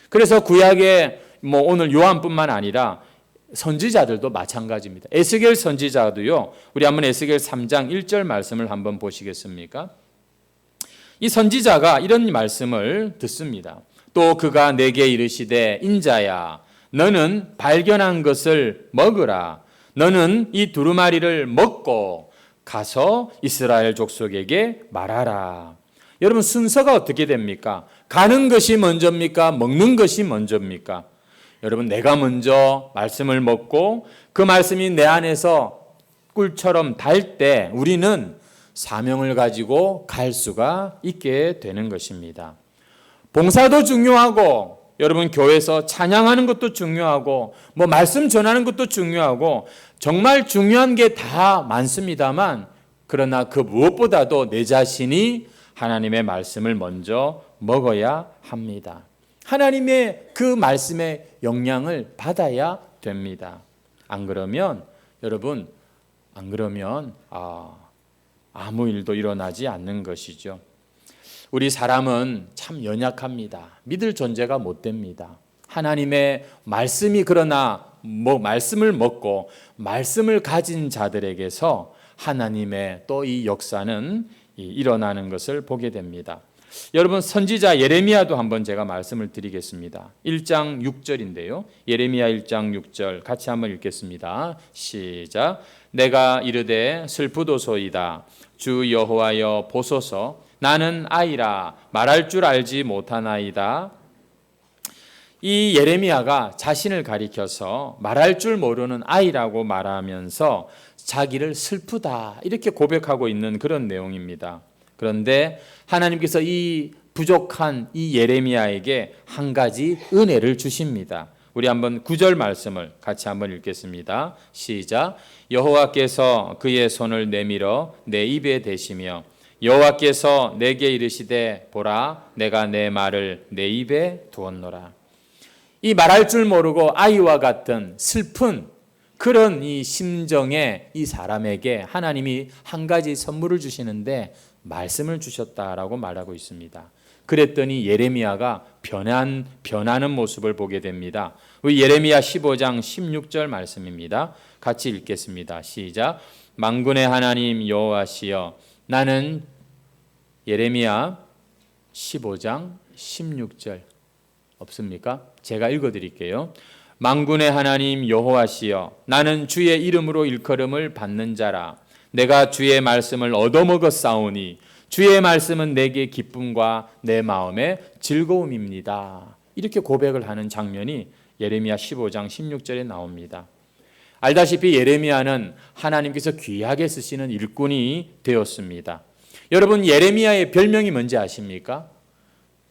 그래서 구약의 오늘 요한뿐만 아니라 선지자들도 마찬가지입니다. 에스겔 선지자도요. 우리 한번 에스겔 3장 1절 말씀을 한번 보시겠습니까? 이 선지자가 이런 말씀을 듣습니다. 또 그가 내게 이르시되 인자야 너는 발견한 것을 먹으라. 너는 이 두루마리를 먹고 가서 이스라엘 족속에게 말하라. 여러분 순서가 어떻게 됩니까? 가는 것이 먼저입니까? 먹는 것이 먼저입니까? 여러분 내가 먼저 말씀을 먹고 그 말씀이 내 안에서 꿀처럼 달 때 우리는 사명을 가지고 갈 수가 있게 되는 것입니다. 봉사도 중요하고 여러분 교회에서 찬양하는 것도 중요하고 말씀 전하는 것도 중요하고 정말 중요한 게 다 많습니다만 그러나 그 무엇보다도 내 자신이 하나님의 말씀을 먼저 먹어야 합니다. 하나님의 그 말씀의 영향을 받아야 됩니다. 안 그러면 여러분 아무 일도 일어나지 않는 것이죠. 우리 사람은 참 연약합니다. 믿을 존재가 못 됩니다. 하나님의 말씀이 그러나 말씀을 먹고 말씀을 가진 자들에게서 하나님의 또 이 역사는 일어나는 것을 보게 됩니다. 여러분, 선지자 예레미야도 한번 제가 말씀을 드리겠습니다. 1장 6절인데요. 예레미야 1장 6절 같이 한번 읽겠습니다. 시작. 내가 이르되 슬프도소이다. 주 여호와여 보소서. 나는 아이라 말할 줄 알지 못하나이다. 이 예레미야가 자신을 가리켜서 말할 줄 모르는 아이라고 말하면서 자기를 슬프다 이렇게 고백하고 있는 그런 내용입니다. 그런데 하나님께서 이 부족한 이 예레미야에게 한 가지 은혜를 주십니다. 우리 한번 9절 말씀을 같이 한번 읽겠습니다. 시작. 여호와께서 그의 손을 내밀어 내 입에 대시며 여호와께서 내게 이르시되 보라 내가 내 말을 내 입에 두었노라. 이 말할 줄 모르고 아이와 같은 슬픈 그런 이 심정의 이 사람에게 하나님이 한 가지 선물을 주시는데 말씀을 주셨다라고 말하고 있습니다. 그랬더니 예레미야가 변하는 모습을 보게 됩니다. 예레미야 15장 16절 말씀입니다. 같이 읽겠습니다. 시작. 만군의 하나님 여호와시여 나는 예레미야 15장 16절 없습니까? 제가 읽어드릴게요. 만군의 하나님 여호와시여 나는 주의 이름으로 일컬음을 받는 자라. 내가 주의 말씀을 얻어먹었사오니 주의 말씀은 내게 기쁨과 내 마음의 즐거움입니다. 이렇게 고백을 하는 장면이 예레미야 15장 16절에 나옵니다. 알다시피 예레미야는 하나님께서 귀하게 쓰시는 일꾼이 되었습니다. 여러분, 예레미야의 별명이 뭔지 아십니까?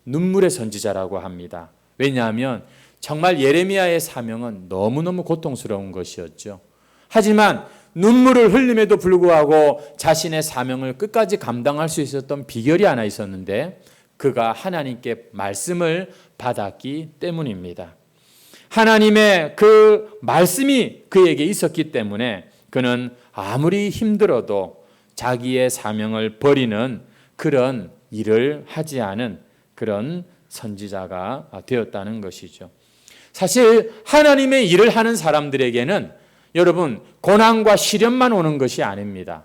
눈물의 선지자라고 합니다. 왜냐하면 정말 예레미야의 사명은 너무너무 고통스러운 것이었죠. 하지만 눈물을 흘림에도 불구하고 자신의 사명을 끝까지 감당할 수 있었던 비결이 하나 있었는데 그가 하나님께 말씀을 받았기 때문입니다. 하나님의 그 말씀이 그에게 있었기 때문에 그는 아무리 힘들어도 자기의 사명을 버리는 그런 일을 하지 않은 그런 선지자가 되었다는 것이죠. 사실 하나님의 일을 하는 사람들에게는 여러분 고난과 시련만 오는 것이 아닙니다.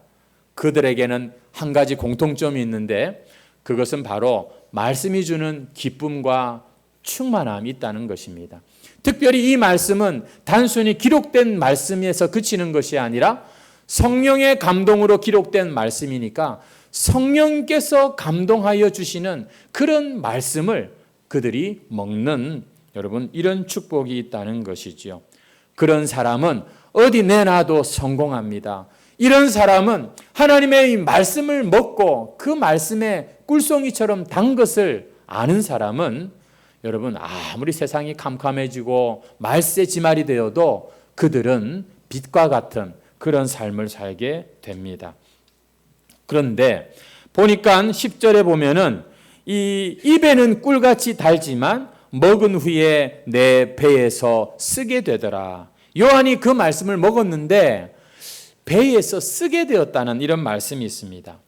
그들에게는 한 가지 공통점이 있는데 그것은 바로 말씀이 주는 기쁨과 충만함이 있다는 것입니다. 특별히 이 말씀은 단순히 기록된 말씀에서 그치는 것이 아니라 성령의 감동으로 기록된 말씀이니까 성령께서 감동하여 주시는 그런 말씀을 그들이 먹는 여러분 이런 축복이 있다는 것이지요. 그런 사람은 어디 내놔도 성공합니다. 이런 사람은 하나님의 말씀을 먹고 그 말씀에 꿀송이처럼 단 것을 아는 사람은 여러분 아무리 세상이 캄캄해지고 말세지말이 되어도 그들은 빛과 같은 그런 삶을 살게 됩니다. 그런데 보니까 10절에 보면은 이 입에는 꿀같이 달지만 먹은 후에 내 배에서 쓰게 되더라. 요한이 그 말씀을 먹었는데 배에서 쓰게 되었다는 이런 말씀이 있습니다.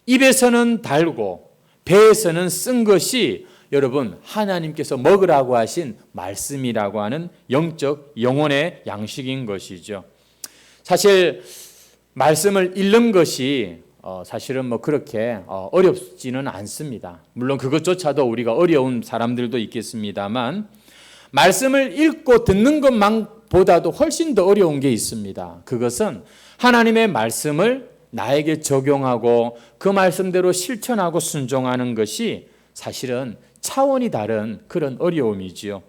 입에서는 달고 배에서는 쓴 것이 여러분 하나님께서 먹으라고 하신 말씀이라고 하는 영적 영혼의 양식인 것이죠. 사실 말씀을 읽는 것이 사실은 그렇게 어렵지는 않습니다. 물론 그것조차도 우리가 어려운 사람들도 있겠습니다만 말씀을 읽고 듣는 것만보다도 훨씬 더 어려운 게 있습니다. 그것은 하나님의 말씀을 나에게 적용하고 그 말씀대로 실천하고 순종하는 것이 사실은 차원이 다른 그런 어려움이지요.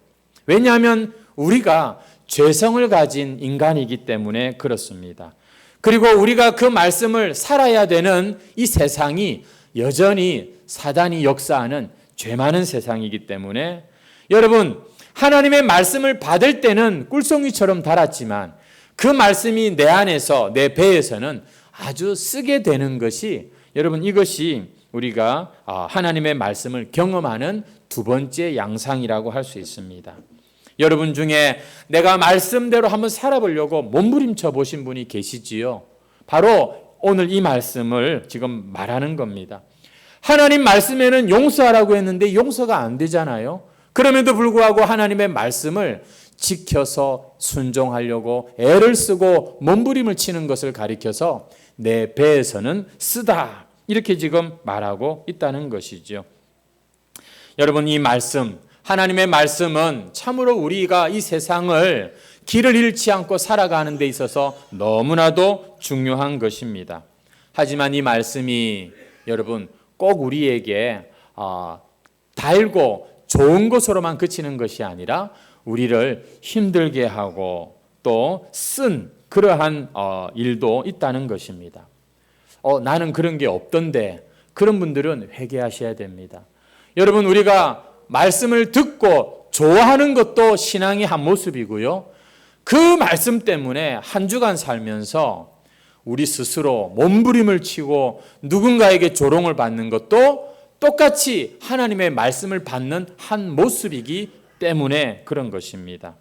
왜냐하면 우리가 죄성을 가진 인간이기 때문에 그렇습니다. 그리고 우리가 그 말씀을 살아야 되는 이 세상이 여전히 사단이 역사하는 죄 많은 세상이기 때문에 여러분 하나님의 말씀을 받을 때는 꿀송이처럼 달았지만 그 말씀이 내 안에서 내 배에서는 아주 쓰게 되는 것이 여러분 이것이 우리가 하나님의 말씀을 경험하는 두 번째 양상이라고 할 수 있습니다. 여러분 중에 내가 말씀대로 한번 살아보려고 몸부림쳐 보신 분이 계시지요. 바로 오늘 이 말씀을 지금 말하는 겁니다. 하나님 말씀에는 용서하라고 했는데 용서가 안 되잖아요. 그럼에도 불구하고 하나님의 말씀을 지켜서 순종하려고 애를 쓰고 몸부림을 치는 것을 가리켜서 내 배에서는 쓰다, 이렇게 지금 말하고 있다는 것이죠. 여러분, 이 말씀, 하나님의 말씀은 참으로 우리가 이 세상을 길을 잃지 않고 살아가는 데 있어서 너무나도 중요한 것입니다. 하지만 이 말씀이 여러분 꼭 우리에게 달고 좋은 것으로만 그치는 것이 아니라 우리를 힘들게 하고 또 쓴 그러한 일도 있다는 것입니다. 나는 그런 게 없던데, 그런 분들은 회개하셔야 됩니다. 여러분, 우리가 말씀을 듣고 좋아하는 것도 신앙의 한 모습이고요. 그 말씀 때문에 한 주간 살면서 우리 스스로 몸부림을 치고 누군가에게 조롱을 받는 것도 똑같이 하나님의 말씀을 받는 한 모습이기 때문에 그런 것입니다.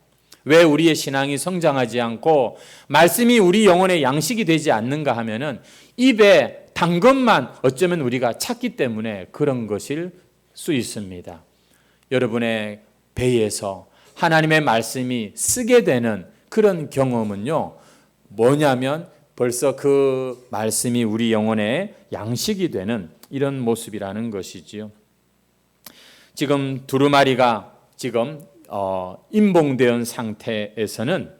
왜 우리의 신앙이 성장하지 않고 말씀이 우리 영혼의 양식이 되지 않는가 하면은 입에 단 것만 어쩌면 우리가 찾기 때문에 그런 것일 수 있습니다. 여러분의 배에서 하나님의 말씀이 쓰게 되는 그런 경험은요, 뭐냐면 벌써 그 말씀이 우리 영혼의 양식이 되는 이런 모습이라는 것이지요. 지금 두루마리가 지금 임봉된 상태에서는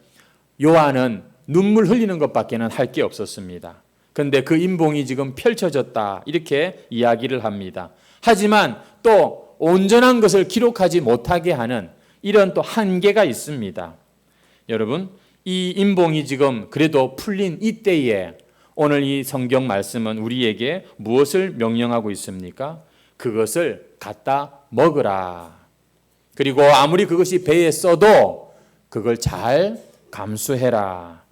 요한은 눈물 흘리는 것밖에는 할 게 없었습니다. 그런데 그 임봉이 지금 펼쳐졌다, 이렇게 이야기를 합니다. 하지만 또 온전한 것을 기록하지 못하게 하는 이런 또 한계가 있습니다. 여러분, 이 임봉이 지금 그래도 풀린 이때에 오늘 이 성경 말씀은 우리에게 무엇을 명령하고 있습니까? 그것을 갖다 먹으라. 그리고 아무리 그것이 배에 써도 그걸 잘 감수해라.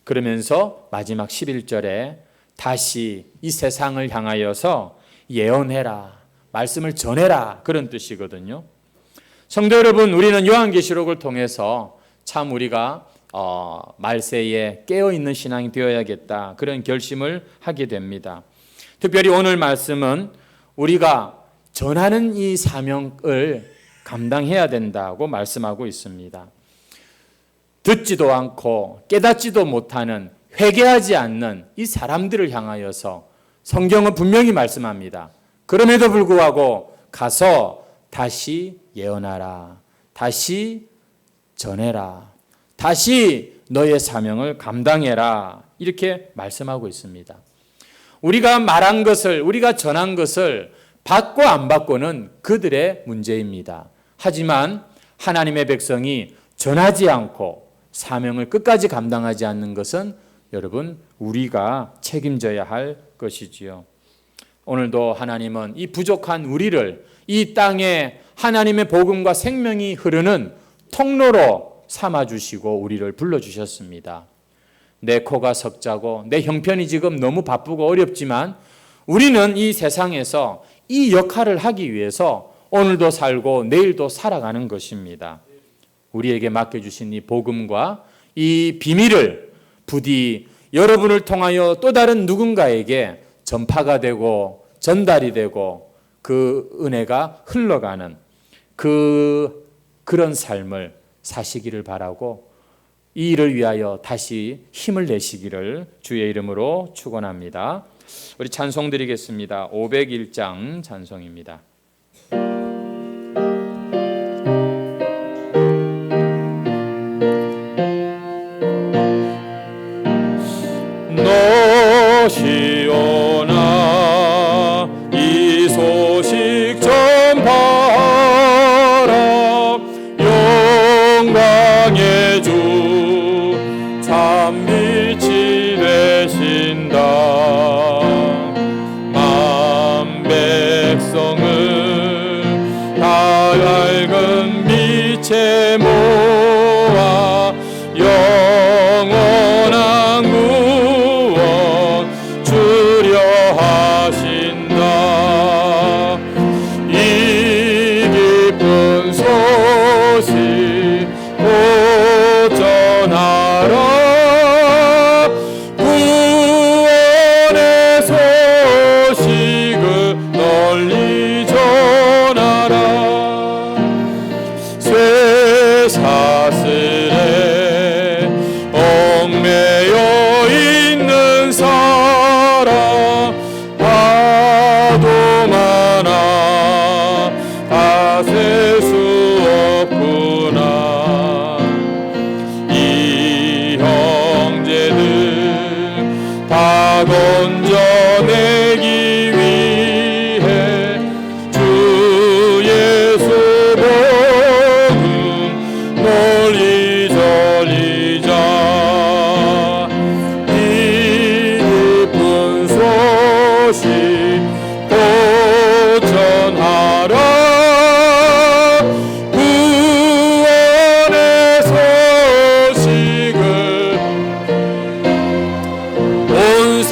그러면서 마지막 11절에 다시 이 세상을 향하여서 예언해라, 말씀을 전해라, 그런 뜻이거든요. 성도 여러분, 우리는 요한계시록을 통해서 참 우리가 말세에 깨어있는 신앙이 되어야겠다, 그런 결심을 하게 됩니다. 특별히 오늘 말씀은 우리가 전하는 이 사명을 감당해야 된다고 말씀하고 있습니다. 듣지도 않고 깨닫지도 못하는, 회개하지 않는 이 사람들을 향하여서 성경은 분명히 말씀합니다. 그럼에도 불구하고 가서 다시 예언하라, 다시 전해라, 다시 너의 사명을 감당해라, 이렇게 말씀하고 있습니다. 우리가 말한 것을, 우리가 전한 것을 받고 안 받고는 그들의 문제입니다. 하지만 하나님의 백성이 전하지 않고 사명을 끝까지 감당하지 않는 것은 여러분 우리가 책임져야 할 것이지요. 오늘도 하나님은 이 부족한 우리를 이 땅에 하나님의 복음과 생명이 흐르는 통로로 삼아주시고 우리를 불러주셨습니다. 내 코가 석자고 내 형편이 지금 너무 바쁘고 어렵지만 우리는 이 세상에서 이 역할을 하기 위해서 오늘도 살고 내일도 살아가는 것입니다. 우리에게 맡겨주신 이 복음과 이 비밀을 부디 여러분을 통하여 또 다른 누군가에게 전파가 되고 전달이 되고 그 은혜가 흘러가는 그런 삶을 사시기를 바라고 이 일을 위하여 다시 힘을 내시기를 주의 이름으로 축원합니다. 우리 찬송 드리겠습니다. 501장 찬송입니다. 시온아 이 소식 전파하라. 영광의 주 참 빛이 되신다. 만 백성을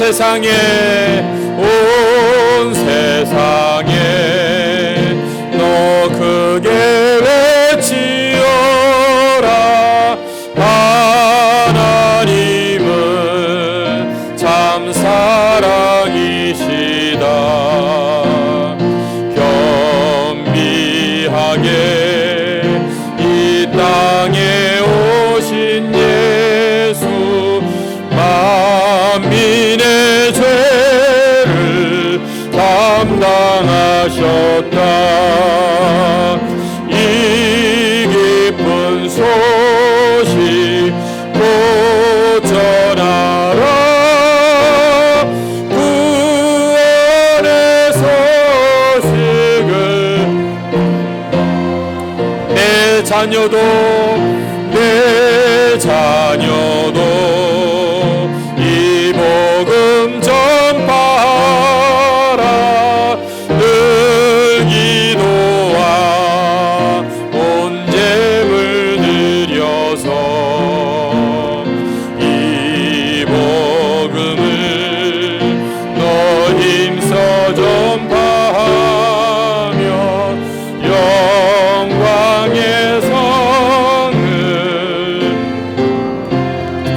세상에 온 세상에 너 크게 외치어라. 하나님은 참 사랑이시다. 겸비하게 이 땅에 오신 예수, 만민의 죄를 담당하셨다. 이 기쁜 소식 곧 전하라. 구원의 소식을 내 자녀도 이 복음 전파하라. 늘 기도와 온 재물 드려서 이 복음을 너 힘써 전파하며 영광의 성을,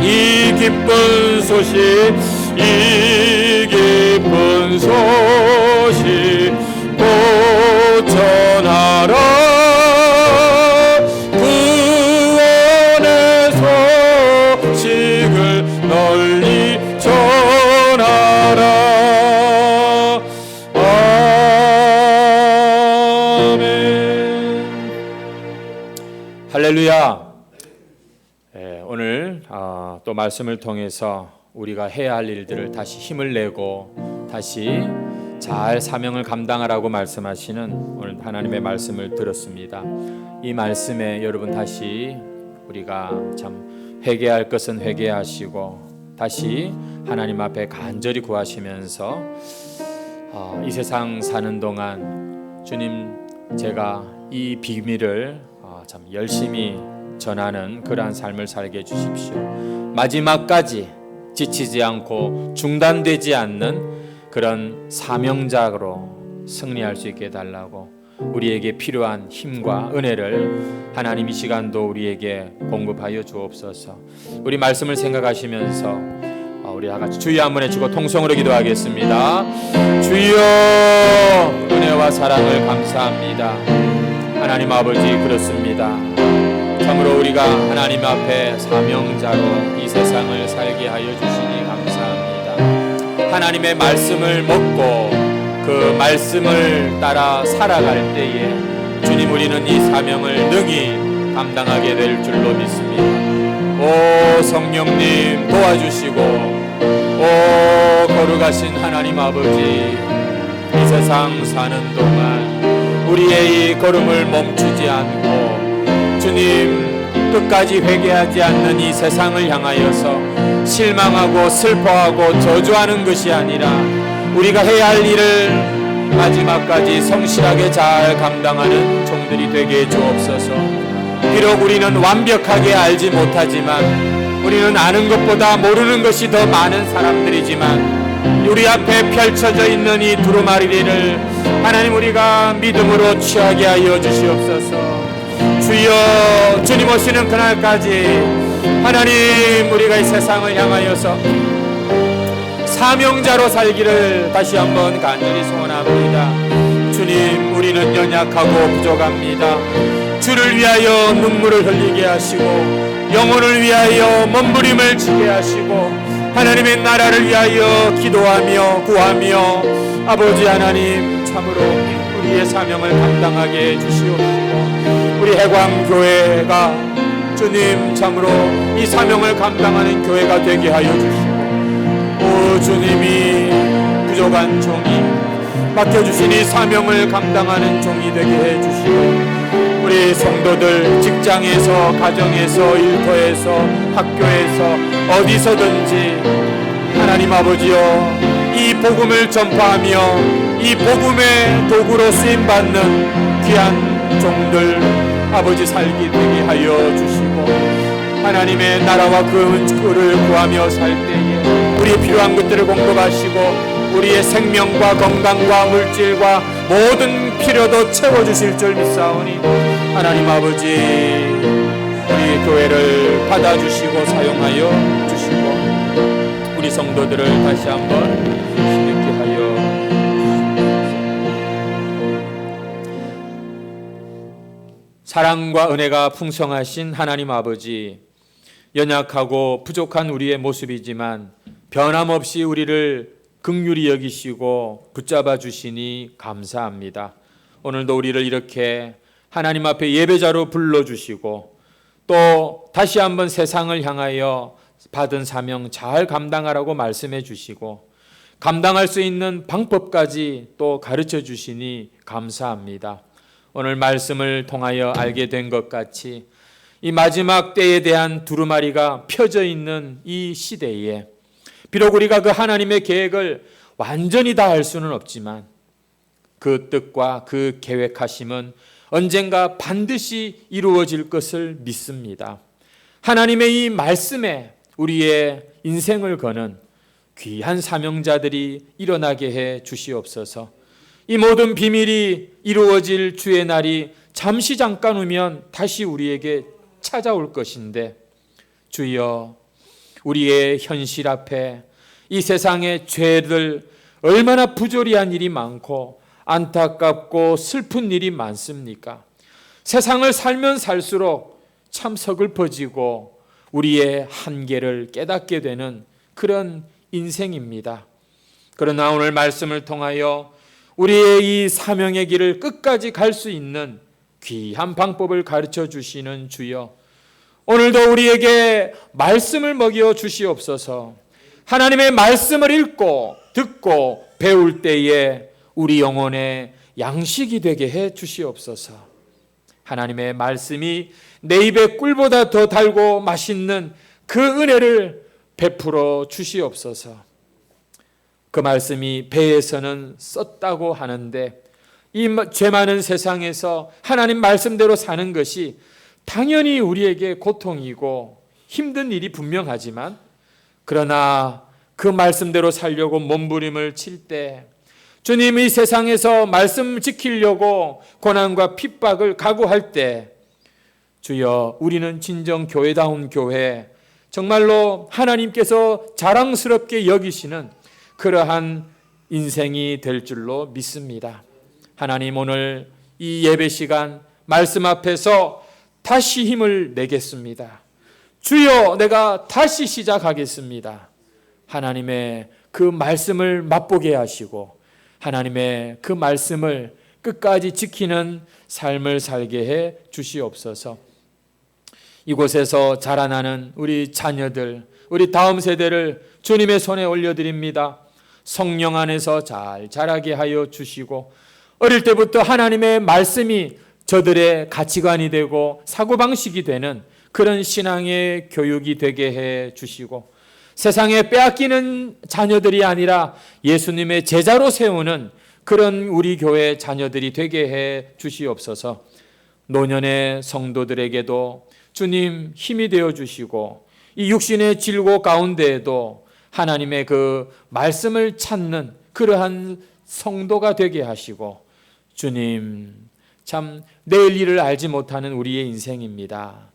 이 기쁜 소식, 이 기쁜 소식 곧 전하라. 구원의 소식을 널리 전하라. 아멘. 할렐루야. 오늘 또 말씀을 통해서 우리가 해야 할 일들을 다시 힘을 내고 다시 잘 사명을 감당하라고 말씀하시는 오늘 하나님의 말씀을 들었습니다. 이 말씀에 여러분 다시 우리가 참 회개할 것은 회개하시고 다시 하나님 앞에 간절히 구하시면서 이 세상 사는 동안 주님, 제가 이 비밀을 참 열심히 전하는 그러한 삶을 살게 해주십시오. 마지막까지 지치지 않고 중단되지 않는 그런 사명자로 승리할 수 있게 해달라고, 우리에게 필요한 힘과 은혜를 하나님 이 시간도 우리에게 공급하여 주옵소서. 우리 말씀을 생각하시면서 우리 다 같이 주여 한번 해주고 통성으로 기도하겠습니다. 주여, 은혜와 사랑을 감사합니다. 하나님 아버지, 그렇습니다. 참으로 우리가 하나님 앞에 사명자로 이 세상을 살게 하여 주시니 감사합니다. 하나님의 말씀을 먹고 그 말씀을 따라 살아갈 때에 주님, 우리는 이 사명을 능히 감당하게 될 줄로 믿습니다. 오 성령님 도와주시고, 오 거룩하신 하나님 아버지, 이 세상 사는 동안 우리의 이 걸음을 멈추지 않고 주님, 끝까지 회개하지 않는 이 세상을 향하여서 실망하고 슬퍼하고 저주하는 것이 아니라 우리가 해야 할 일을 마지막까지 성실하게 잘 감당하는 종들이 되게 해 주옵소서. 비록 우리는 완벽하게 알지 못하지만, 우리는 아는 것보다 모르는 것이 더 많은 사람들이지만, 우리 앞에 펼쳐져 있는 이 두루마리를 하나님, 우리가 믿음으로 취하게 하여 주시옵소서. 주여, 주님 오시는 그날까지 하나님, 우리가 이 세상을 향하여서 사명자로 살기를 다시 한번 간절히 소원합니다. 주님, 우리는 연약하고 부족합니다. 주를 위하여 눈물을 흘리게 하시고, 영혼을 위하여 몸부림을 치게 하시고, 하나님의 나라를 위하여 기도하며 구하며, 아버지 하나님, 참으로 우리의 사명을 감당하게 해주시옵시고, 우리 해광교회가 주님, 참으로 이 사명을 감당하는 교회가 되게 하여 주시고, 오 주님이 부족한 종이, 맡겨주신 이 사명을 감당하는 종이 되게 해주시고, 우리 성도들 직장에서, 가정에서, 일터에서, 학교에서, 어디서든지 하나님 아버지여, 이 복음을 전파하며 이 복음의 도구로 쓰임받는 귀한 종들 아버지 살게 되게 하여 주시고, 하나님의 나라와 그 은총을 구하며 살 때에 우리 우리의 필요한 것들을 공급하시고 우리의 생명과 건강과 물질과 모든 필요도 채워주실 줄 믿사오니 하나님 아버지 우리 교회를 받아주시고 사용하여 주시고 우리 성도들을 다시 한번 힘있게 하여 사랑과 은혜가 풍성하신 하나님 아버지, 연약하고 부족한 우리의 모습이지만 변함없이 우리를 긍휼히 여기시고 붙잡아 주시니 감사합니다. 오늘도 우리를 이렇게 하나님 앞에 예배자로 불러주시고 또 다시 한번 세상을 향하여 받은 사명 잘 감당하라고 말씀해 주시고 감당할 수 있는 방법까지 또 가르쳐 주시니 감사합니다. 오늘 말씀을 통하여 알게 된 것 같이 이 마지막 때에 대한 두루마리가 펴져 있는 이 시대에 비록 우리가 그 하나님의 계획을 완전히 다 알 수는 없지만 그 뜻과 그 계획하심은 언젠가 반드시 이루어질 것을 믿습니다. 하나님의 이 말씀에 우리의 인생을 거는 귀한 사명자들이 일어나게 해 주시옵소서. 이 모든 비밀이 이루어질 주의 날이 잠시 잠깐 후면 다시 우리에게 찾아올 것인데 주여 우리의 현실 앞에 이 세상의 죄들 얼마나 부조리한 일이 많고 안타깝고 슬픈 일이 많습니까? 세상을 살면 살수록 참 서글퍼지고 우리의 한계를 깨닫게 되는 그런 인생입니다. 그러나 오늘 말씀을 통하여 우리의 이 사명의 길을 끝까지 갈 수 있는 귀한 방법을 가르쳐 주시는 주여, 오늘도 우리에게 말씀을 먹여 주시옵소서. 하나님의 말씀을 읽고 듣고 배울 때에 우리 영혼의 양식이 되게 해 주시옵소서. 하나님의 말씀이 내 입에 꿀보다 더 달고 맛있는 그 은혜를 베풀어 주시옵소서. 그 말씀이 배에서는 썼다고 하는데 이 죄 많은 세상에서 하나님 말씀대로 사는 것이 당연히 우리에게 고통이고 힘든 일이 분명하지만 그러나 그 말씀대로 살려고 몸부림을 칠 때 주님이 세상에서 말씀 지키려고 고난과 핍박을 각오할 때 주여 우리는 진정 교회다운 교회, 정말로 하나님께서 자랑스럽게 여기시는 그러한 인생이 될 줄로 믿습니다. 하나님 오늘 이 예배 시간 말씀 앞에서 다시 힘을 내겠습니다. 주여 내가 다시 시작하겠습니다. 하나님의 그 말씀을 맛보게 하시고 하나님의 그 말씀을 끝까지 지키는 삶을 살게 해 주시옵소서. 이곳에서 자라나는 우리 자녀들, 우리 다음 세대를 주님의 손에 올려드립니다. 성령 안에서 잘 자라게 하여 주시고 어릴 때부터 하나님의 말씀이 저들의 가치관이 되고 사고방식이 되는 그런 신앙의 교육이 되게 해 주시고 세상에 빼앗기는 자녀들이 아니라 예수님의 제자로 세우는 그런 우리 교회 자녀들이 되게 해 주시옵소서. 노년의 성도들에게도 주님 힘이 되어 주시고 이 육신의 질고 가운데에도 하나님의 그 말씀을 찾는 그러한 성도가 되게 하시고 주님 참 내일 일을 알지 못하는 우리의 인생입니다.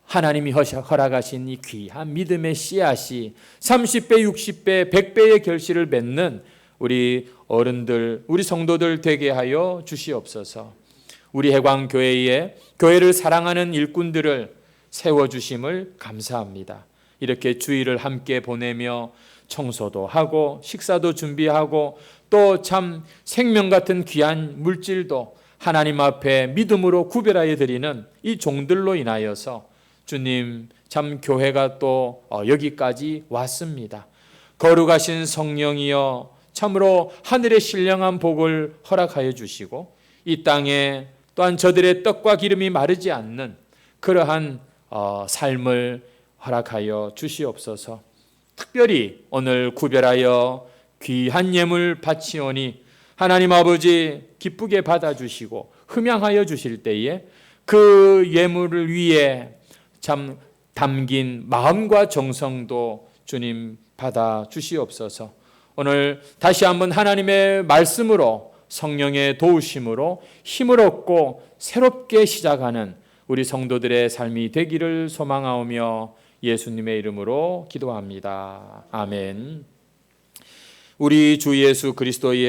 하나님이 허락하신 이 귀한 믿음의 씨앗이 30배, 60배, 100배의 결실을 맺는 우리 어른들, 우리 성도들 되게 하여 주시옵소서. 우리 해광교회에 교회를 사랑하는 일꾼들을 세워주심을 감사합니다. 이렇게 주일을 함께 보내며 청소도 하고 식사도 준비하고 또 참 생명 같은 귀한 물질도 하나님 앞에 믿음으로 구별하여 드리는 이 종들로 인하여서 주님 참 교회가 또 여기까지 왔습니다. 거룩하신 성령이여 참으로 하늘의 신령한 복을 허락하여 주시고 이 땅에 또한 저들의 떡과 기름이 마르지 않는 그러한 삶을 허락하여 주시옵소서. 특별히 오늘 구별하여 귀한 예물 바치오니 하나님 아버지 기쁘게 받아주시고 흠양하여 주실 때에 그 예물을 위해 참 담긴 마음과 정성도 주님 받아 주시옵소서. 오늘 다시 한번 하나님의 말씀으로 성령의 도우심으로 힘을 얻고 새롭게 시작하는 우리 성도들의 삶이 되기를 소망하오며 예수님의 이름으로 기도합니다. 아멘. 우리 주 예수 그리스도의